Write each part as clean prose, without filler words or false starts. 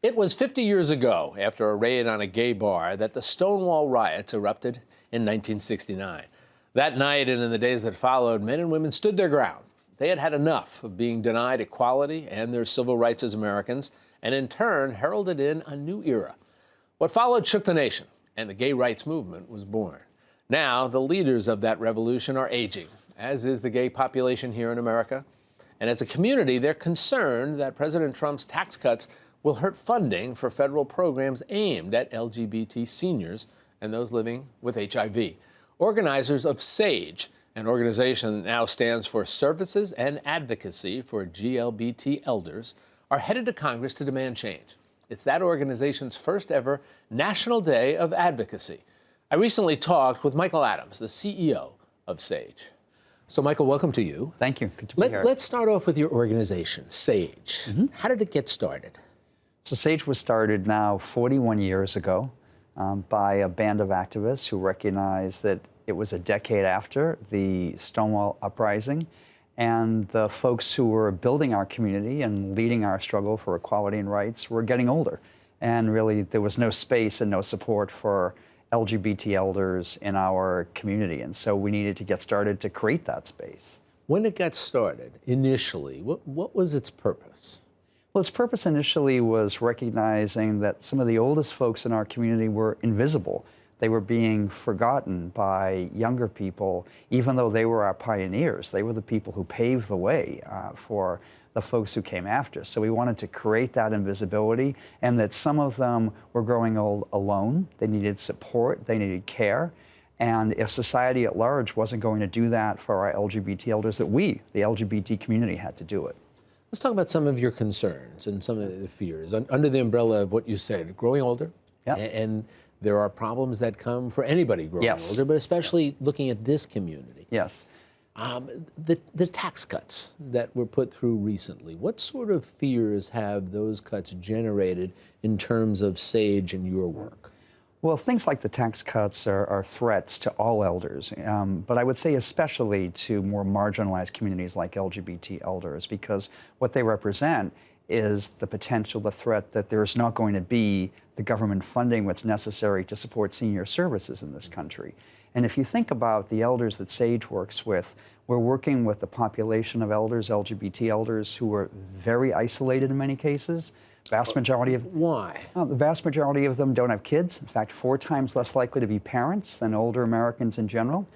It was 50 years ago, after a raid on a gay bar, that the Stonewall riots erupted in 1969. That night and in the days that followed, men and women stood their ground. They had had enough of being denied equality and their civil rights as Americans, and in turn heralded in a new era. What followed shook the nation, and the gay rights movement was born. Now, the leaders of that revolution are aging, as is the gay population here in America. And as a community, they're concerned that President Trump's tax cuts will hurt funding for federal programs aimed at LGBT seniors and those living with HIV. Organizers of SAGE, an organization that now stands for Services and Advocacy for GLBT Elders, are headed to Congress to demand change. It's that organization's first ever National Day of Advocacy. I recently talked with Michael Adams, the CEO of SAGE. So, Michael, welcome to you. Thank you. Good to be here. Let's start off with your organization, SAGE. How did it get started? So SAGE was started now 41 years ago by a band of activists who recognized that it was a decade after the Stonewall Uprising, and the folks who were building our community and leading our struggle for equality and rights were getting older. And really, there was no space and no support for LGBT elders in our community. And so we needed to get started to create that space. When it got started, initially, what was its purpose? Well, its purpose initially was recognizing that some of the oldest folks in our community were invisible. They were being forgotten by younger people, even though they were our pioneers. They were the people who paved the way for the folks who came after. So we wanted to create that invisibility, and that some of them were growing old alone. They needed support, they needed care. And if society at large wasn't going to do that for our LGBT elders, that we, the LGBT community, had to do it. Let's talk about some of your concerns and some of the fears. Under the umbrella of what you said, growing older, and there are problems that come for anybody growing older, but especially looking at this community. Yes. The tax cuts that were put through recently, what sort of fears have those cuts generated in terms of SAGE and your work? Well, things like the tax cuts are threats to all elders, but I would say especially to more marginalized communities like LGBT elders, because what they represent is the potential, the threat that there's not going to be the government funding what's necessary to support senior services in this country. And if you think about the elders that SAGE works with, we're working with a population of elders, LGBT elders, who are very isolated in many cases. Vast majority of Why? The vast majority of them don't have kids. In fact, 4 times less likely to be parents than older Americans in general.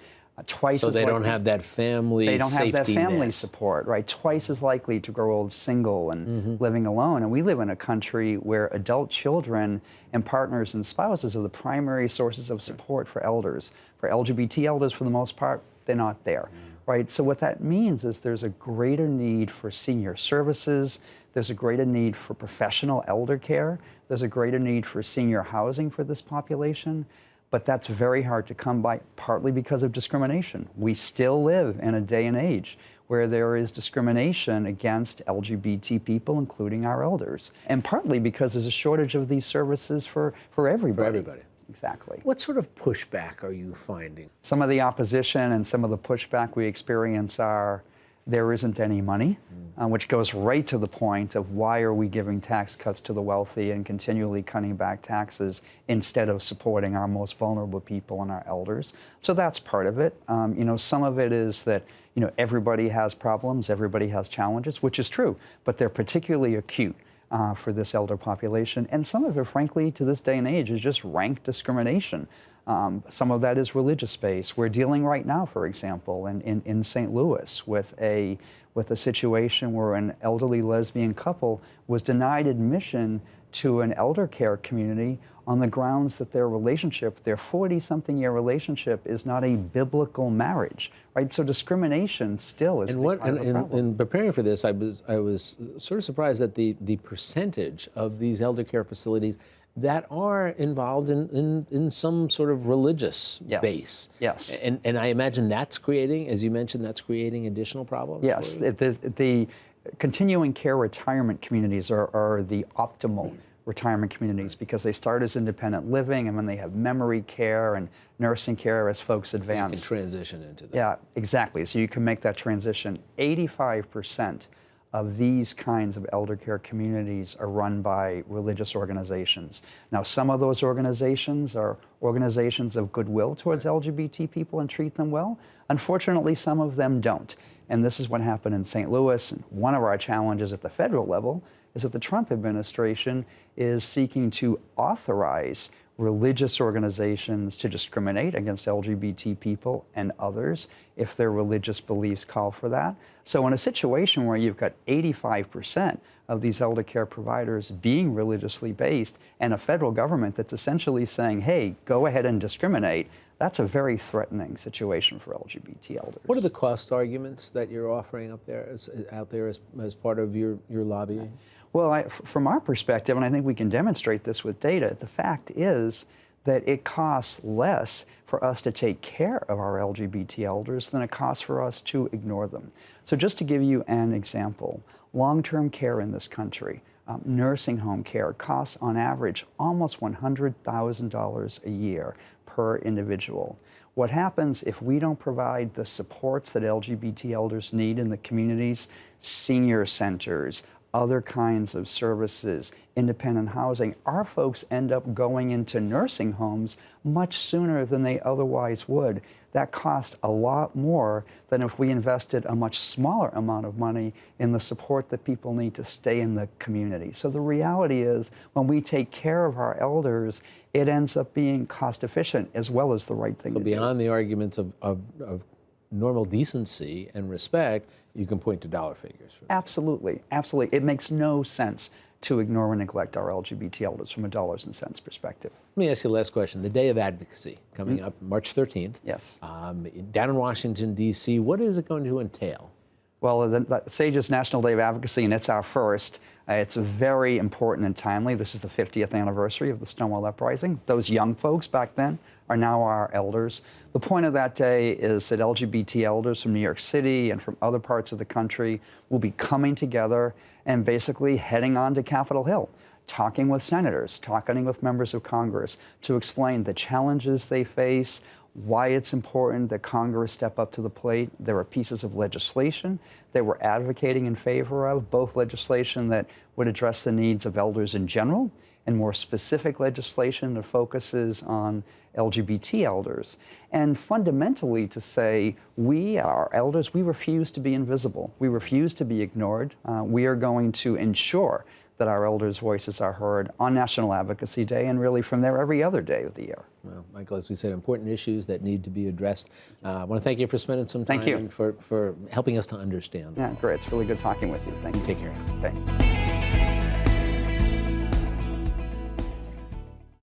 Twice so as they likely, don't have that family They don't have that family net. support, right? Twice as likely to grow old single and living alone. And we live in a country where adult children and partners and spouses are the primary sources of support for elders. For LGBT elders, for the most part, they're not there, right? So what that means is there's a greater need for senior services. There's a greater need for professional elder care. There's a greater need for senior housing for this population. But that's very hard to come by, partly because of discrimination. We still live in a day and age where there is discrimination against LGBT people, including our elders. And partly because there's a shortage of these services for everybody. For everybody. Exactly. What sort of pushback are you finding? Some of the opposition and some of the pushback we experience are there isn't any money, which goes right to the point of why are we giving tax cuts to the wealthy and continually cutting back taxes instead of supporting our most vulnerable people and our elders. So that's part of it. You know, some of it is that, you know, everybody has problems, everybody has challenges, which is true, but they're particularly acute for this elder population. And some of it, frankly, to this day and age, is just rank discrimination. Some of that is religious-based. We're dealing right now, for example, in St. Louis with a situation where an elderly lesbian couple was denied admission to an elder care community on the grounds that their relationship, their 40-something-year relationship, is not a biblical marriage, right? So discrimination still is a big part of the problem. In preparing for this, I was sort of surprised at the percentage of these elder care facilities that are involved in some sort of religious base. Yes. And I imagine that's creating, as you mentioned, that's creating additional problems. Yes. The continuing care retirement communities are the optimal retirement communities because they start as independent living, and then they have memory care and nursing care as folks advance. So you can transition into that. Yeah, exactly. So you can make that transition. 85% of these kinds of elder care communities are run by religious organizations. Now, some of those organizations are organizations of goodwill towards LGBT people and treat them well. Unfortunately, some of them don't. And this is what happened in St. Louis. And one of our challenges at the federal level is that the Trump administration is seeking to authorize religious organizations to discriminate against LGBT people and others if their religious beliefs call for that. So in a situation where you've got 85% of these elder care providers being religiously based and a federal government that's essentially saying, hey, go ahead and discriminate, that's a very threatening situation for LGBT elders. What are the cost arguments that you're offering up there as part of your lobbying? Well, from our perspective, and I think we can demonstrate this with data, the fact is that it costs less for us to take care of our LGBT elders than it costs for us to ignore them. So just to give you an example, long-term care in this country, nursing home care costs on average almost $100,000 a year per individual. What happens if we don't provide the supports that LGBT elders need in the communities, senior centers, other kinds of services, independent housing, our folks end up going into nursing homes much sooner than they otherwise would. That costs a lot more than if we invested a much smaller amount of money in the support that people need to stay in the community. So the reality is, when we take care of our elders, it ends up being cost efficient as well as the right thing to do. So beyond the arguments of normal decency and respect, you can point to dollar figures. Absolutely, absolutely. It makes no sense to ignore or neglect our LGBT elders from a dollars and cents perspective. Let me ask you the last question. The Day of Advocacy coming up March 13th. Yes. Down in Washington, D.C., what is it going to entail? Well, the SAGES National Day of Advocacy, and it's our first. It's very important and timely. This is the 50th anniversary of the Stonewall Uprising. Those young folks back then are now our elders. The point of that day is that LGBT elders from New York City and from other parts of the country will be coming together and basically heading on to Capitol Hill, talking with senators, talking with members of Congress to explain the challenges they face, why it's important that Congress step up to the plate. There are pieces of legislation that we're advocating in favor of, both legislation that would address the needs of elders in general and more specific legislation that focuses on LGBT elders. And fundamentally to say, we, our elders, we refuse to be invisible. We refuse to be ignored. We are going to ensure that our elders' voices are heard on National Advocacy Day and really from there every other day of the year. Well, Michael, as we said, important issues that need to be addressed. I want to thank you for spending some time Thank you. and for helping us to understand. Yeah, great. It's really good talking with you. Thank you. Take care. Okay.